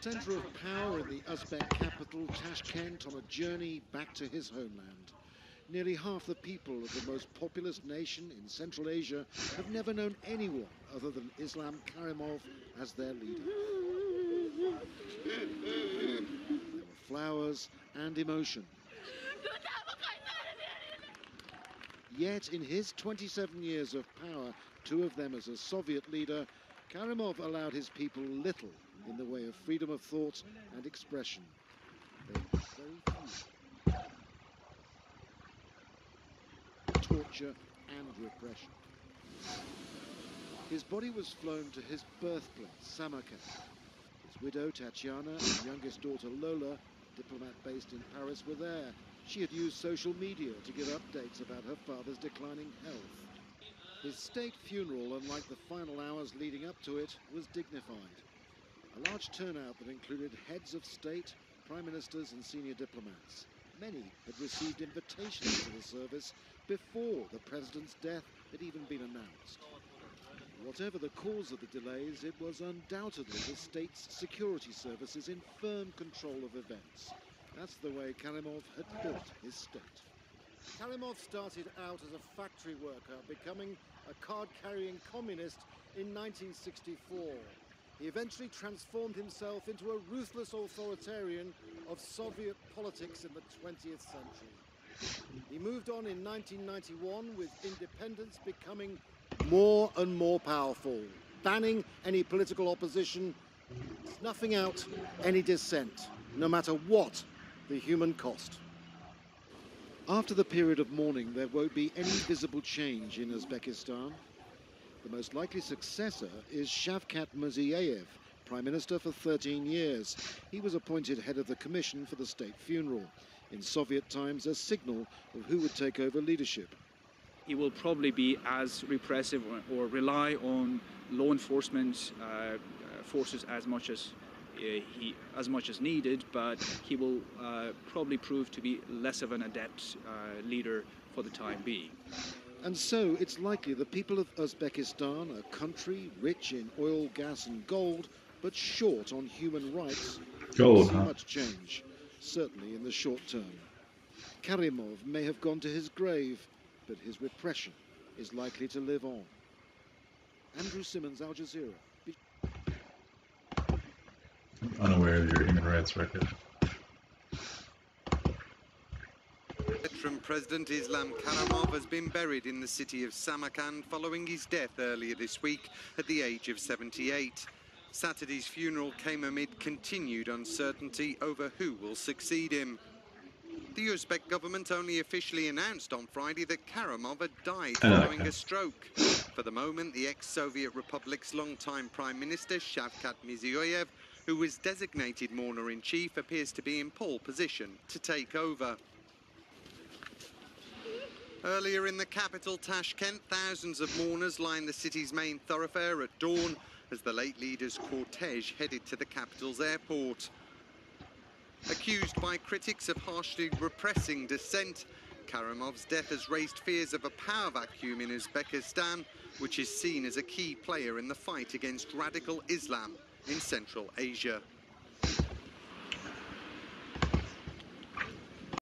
Centre of power in the Uzbek capital, Tashkent, on a journey back to his homeland. Nearly half the people of the most populous nation in Central Asia have never known anyone other than Islam Karimov as their leader. There were flowers and emotion. Yet in his 27 years of power, 2 of them as a Soviet leader, Karimov allowed his people little in the way of freedom of thought and expression. They were very few. Torture and repression. His body was flown to his birthplace, Samarkand. His widow, Tatiana, and youngest daughter, Lola, diplomat based in Paris, were there. She had used social media to give updates about her father's declining health. His state funeral, unlike the final hours leading up to it, was dignified. A large turnout that included heads of state, prime ministers and senior diplomats. Many had received invitations to the service before the president's death had even been announced. Whatever the cause of the delays, it was undoubtedly the state's security services in firm control of events. That's the way Karimov had built his state. Karimov started out as a factory worker, becoming a card-carrying communist in 1964. He eventually transformed himself into a ruthless authoritarian of Soviet politics in the 20th century. He moved on in 1991 with independence becoming more and more powerful, banning any political opposition, snuffing out any dissent, no matter what the human cost. After the period of mourning, there won't be any visible change in Uzbekistan. The most likely successor is Shavkat Mirziyoyev, Prime Minister for 13 years. He was appointed head of the commission for the state funeral. In Soviet times, a signal of who would take over leadership. He will probably be as repressive or rely on law enforcement forces as much as needed, but he will probably prove to be less of an adept leader for the time being. And so it's likely the people of Uzbekistan, a country rich in oil, gas and gold, but short on human rights, won't see much change, certainly in the short term. Karimov may have gone to his grave, but his repression is likely to live on. Andrew Simmons, Al Jazeera. Unaware of your human rights record. Veteran President Islam Karimov has been buried in the city of Samarkand following his death earlier this week at the age of 78. Saturday's funeral came amid continued uncertainty over who will succeed him. The Uzbek government only officially announced on Friday that Karimov had died following a stroke. For the moment, the ex-Soviet Republic's longtime Prime Minister, Shavkat Mirziyoyev, who was designated mourner-in-chief, appears to be in pole position to take over. Earlier in the capital, Tashkent, thousands of mourners lined the city's main thoroughfare at dawn as the late leader's cortege headed to the capital's airport. Accused by critics of harshly repressing dissent, Karimov's death has raised fears of a power vacuum in Uzbekistan, which is seen as a key player in the fight against radical Islam in Central Asia.